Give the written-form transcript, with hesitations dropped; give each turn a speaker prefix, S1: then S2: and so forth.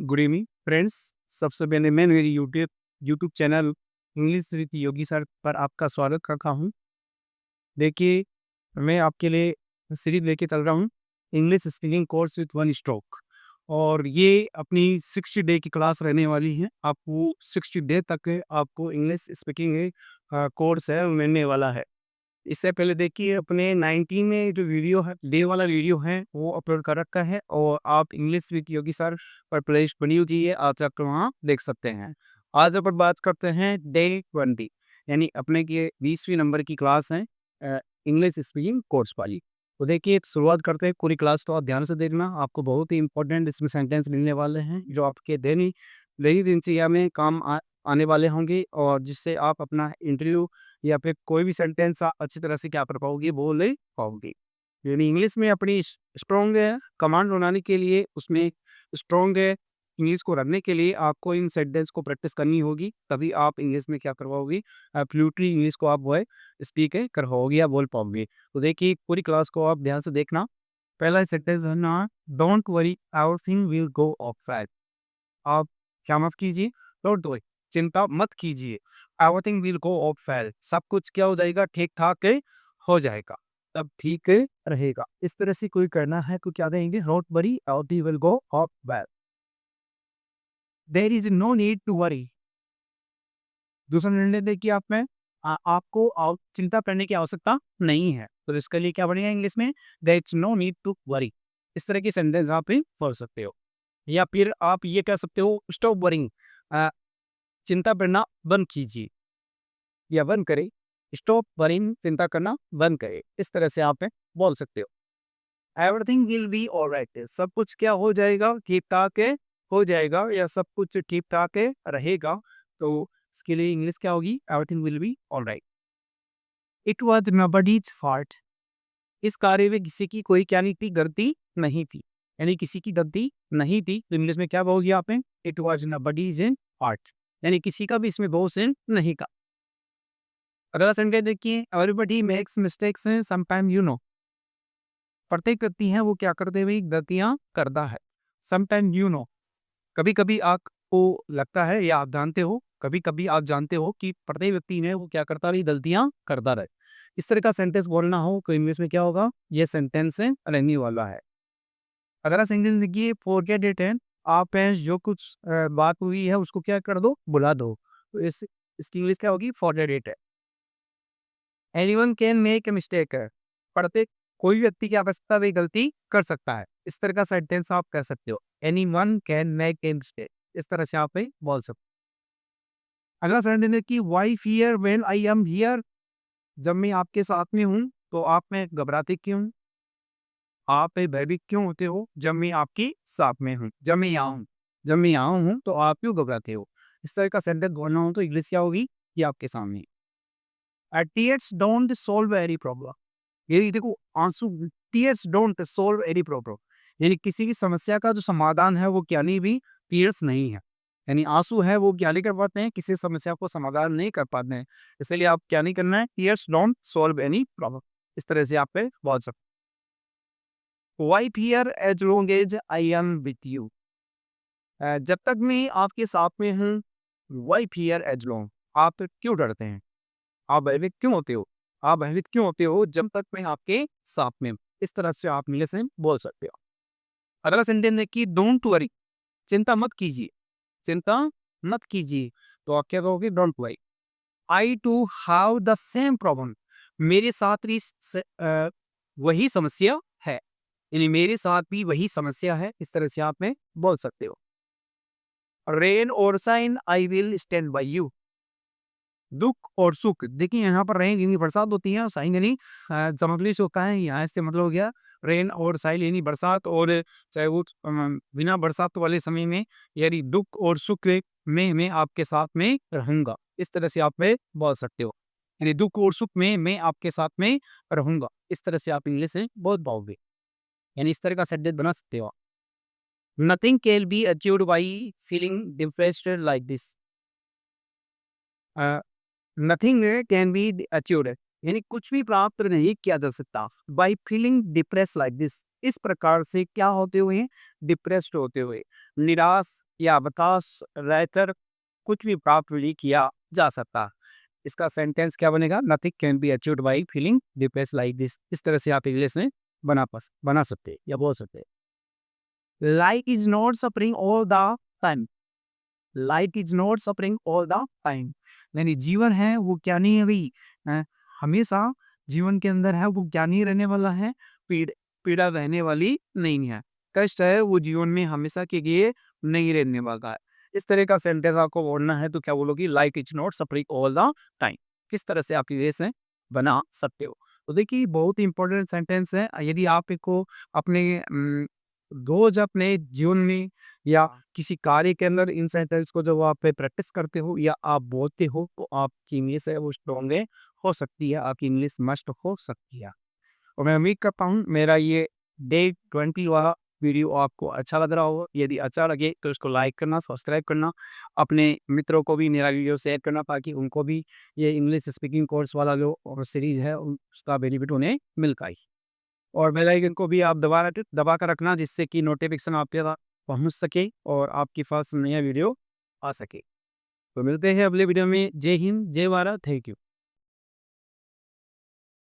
S1: Good evening friends. सबसे पहले मैं मेरी YouTube YouTube channel English with Yogi sir पर आपका स्वागत करता हूँ। देखिए, मैं आपके लिए सीरीज लेके चल रहा हूँ, English speaking course with one stroke. और ये अपनी 60 डे की क्लास रहने वाली है। आपको 60 डे तक आपको इंग्लिश स्पीकिंग कोर्स है मिलने वाला है। इससे पहले देखिए, अपने 19 में जो वीडियो है, डे वाला वीडियो है, वो अपलोड कर रखा है और आप इंग्लिश विद योगी सर पर प्लेलिस्ट बनी हुई है, आप जाकर वहाँ देख सकते हैं। आज अपन बात करते हैं डे 20, यानी अपने की 20वीं नंबर की क्लास है, इंग्लिश स्पीकिंग कोर्स वाली। तो देखिए, एक शुरुआत करते हैं। पूरी क्लास तो आप ध्यान से देखना, आपको बहुत ही इंपॉर्टेंट इसमें सेंटेंस मिलने वाले हैं जो आपके दैनिक दैनिक दिनचर्या में काम आने वाले होंगे, और जिससे आप अपना इंटरव्यू या फिर कोई भी सेंटेंस आप अच्छी तरह से क्या कर पाओगे, बोल पाओगे। यानी इंग्लिश में अपनी स्ट्रॉन्ग कमांड बनाने के लिए, उसमें स्ट्रॉन्ग इंग्लिश को रखने के लिए आपको इन सेंटेंस को प्रैक्टिस करनी होगी, तभी आप इंग्लिश में क्या करवाओगे, फ्लुएंटली इंग्लिश को आप वो है स्पीक कर पाओगे या बोल पाओगे। तो देखिए, पूरी क्लास को आप ध्यान से देखना। पहला सेंटेंस है ना, don't worry everything will go of. आप क्या मत कीजिए, डोंट वरी, चिंता मत कीजिए, everything will go off well, सब कुछ क्या हो जाएगा, ठीक-ठाक हो जाएगा, सब ठीक रहेगा। इस तरह से कोई करना है तो क्या देंगे, don't worry everything will go off well, there is no need to worry. दूसरा निर्णय देखिए आप में, आपको चिंता करने की आवश्यकता नहीं है। तो इसके लिए क्या बनेगा इंग्लिश में, there is no need to worry. इस तरह की सेंटेंस आप पढ़ सकते हो। या फिर आप ये कह सकते हो, स्टॉप वरिंग, चिंता करना बंद कीजिए या बंद करें। स्टॉप वरिंग, चिंता करना बंद करें। इस तरह से आप बोल सकते हो। एवरीथिंग विल बी ऑलराइट, सब कुछ क्या हो जाएगा, ठीक ठाक हो जाएगा, या सब कुछ ठीक ठाक रहेगा। तो इसके लिए इंग्लिश क्या होगी, everything will be alright. It was nobody's fault, इस कार्य में किसी की कोई क्या नहीं थी, गलती नहीं थी, यानी किसी की गलती नहीं थी। तो इंग्लिश में क्या बोलोगे आपने, इट वाज नोबडीज फॉल्ट, यानी किसी का भी इसमें दोष नहीं का। अगला सेंटेंस देखिए, everybody makes mistakes sometime you know, प्रत्येक व्यक्ति है वो क्या करते हुए गलतियां करता है। समटाइम यू नो, कभी कभी आपको लगता है या आप जानते हो, कभी कभी आप जानते हो कि प्रत्येक व्यक्ति ने वो क्या करता रही, गलतियां करता रहे। इस तरह का सेंटेंस बोलना हो तो इंग्लिश में क्या होगा, ये सेंटेंस रहने वाला है। अगला सेंटेंस देखिए, फॉरगेट इट है, आप जो कुछ बात हुई है उसको क्या कर दो, बुला दो। तो इसकी इंग्लिश क्या होगी, फॉरगेट इट है। Anyone can make a mistake है, प्रत्येक कोई व्यक्ति क्या कर सकता है, वही गलती कर सकता है। इस तरह का सेंटेंस आप कह सकते हो, anyone can make a mistake. इस तरह से आप बोल सकते हो। अगला सेंटेंस है कि why fear when I am here, जब मैं आपके साथ में हूँ तो आप में घबराते क्यों, आप भयभीत क्यों होते हो जब मैं आपके साथ में हूँ, जब मैं यहाँ हूँ तो आप क्यों घबराते हो। इस तरह का सेंटेंस बोलना हो तो इंग्लिश क्या होगी, ये आपके सामने। Tears don't solve any problem, ये देखो, आंसू, tears don't solve any problem, यानी किसी की समस्या का जो समाधान है वो क्या नहीं भी, टीयर्स नहीं है। यानी आंसू है वो क्या नहीं कर पाते हैं, किसी समस्या को समाधान नहीं कर पाते हैं। इसलिए आप क्या नहीं करना है, tears don't solve any problem. इस तरह से आप पे बोल सकते। Wipe here as long as I am with you, जब तक मैं आपके साथ में हूँ। वाइप हियर एज लॉन्ग, आप क्यों डरते हैं, आप भयभीत क्यों होते हो, आप भयभीत क्यों होते हो जब तक मैं आपके साथ में हूं। इस तरह से आप इंग्लिश में बोल सकते हो। अगला सेंटेंस है कि डोंट वरी, चिंता मत कीजिए, चिंता मत कीजिए। तो आप क्या कहोगे, don't worry. I too have the same problem, मेरे साथ भी वही समस्या है, यानी मेरे साथ भी वही समस्या है। इस तरह से आप में बोल सकते हो। रेन और shine I will stand by you, दुख और सुख, देखिए यहाँ पर रेन यानी बरसात होती है, और साइन यानी समग्लिश होता है। यहाँ से मतलब हो गया रेन और साइल यानी बरसात, और चाहे वो बिना बरसात वाले समय में, यानी दुख और सुख में मैं आपके साथ में रहूंगा। इस तरह से आप में बोल सकते हो, यानी दुख और सुख में मैं आपके साथ में रहूंगा। इस तरह से आप इंग्लिश में बोल पाओगे, यानी इस तरह का सेंटेंस बना सकते हो। Nothing can be achieved by feeling depressed like this, nothing can be achieved, यानी कुछ भी प्राप्त नहीं किया जा सकता। By feeling depress like this, इस प्रकार से क्या होते हुए, डिप्रेस्ड होते हुए, निराश या हताश रहकर कुछ भी प्राप्त नहीं किया जा सकता। इसका सेंटेंस क्या बनेगा, nothing can be achieved by feeling depress like this. इस तरह से आप इंग्लिश में बना सकते हैं या बोल सकते हैं। Life is not suffering all the time. Life is not suffering all the time, यानी जीवन है वो क्या नहीं है भाई, अ, हमेशा जीवन के अंदर है वो क्या नहीं रहने वाला है, पीड़ पीड़ा रहने वाली नहीं है। कष्ट है वो जीवन में हमेशा के लिए नहीं रहने वाला है। इस तरह का सेंटेंस आपको बोलना है तो क्या बोलोगी, life is not suffering all the time. किस तरह से आप ये से बना सकते हो। तो देखिए बहुत ही इंपॉर्टेंट सेंटेंस है। यदि आप इसको अपने रोज अपने जीवन में या किसी कार्य के अंदर इन सेंटेंस को जब आप पे प्रैक्टिस करते हो या आप बोलते हो तो आपकी इंग्लिश है वो स्ट्रॉन्ग हो सकती है, आपकी इंग्लिश मस्त हो सकती है। और मैं उम्मीद करता हूँ मेरा ये डे 20 वाला वीडियो आपको अच्छा लग रहा होगा। यदि अच्छा लगे तो इसको लाइक करना, सब्सक्राइब करना, अपने मित्रों को भी मेरा वीडियो शेयर करना ताकि उनको भी ये इंग्लिश स्पीकिंग कोर्स वाला जो सीरीज़ है उसका बेनिफिट उन्हें मिल पाए। और बेल आइकन को भी आप दबा कर रखना जिससे कि नोटिफिकेशन आपके पास पहुँच सके और आपके पास नया वीडियो आ सके। तो मिलते हैं अगले वीडियो में। जय हिंद, जय भारत, थैंक यू।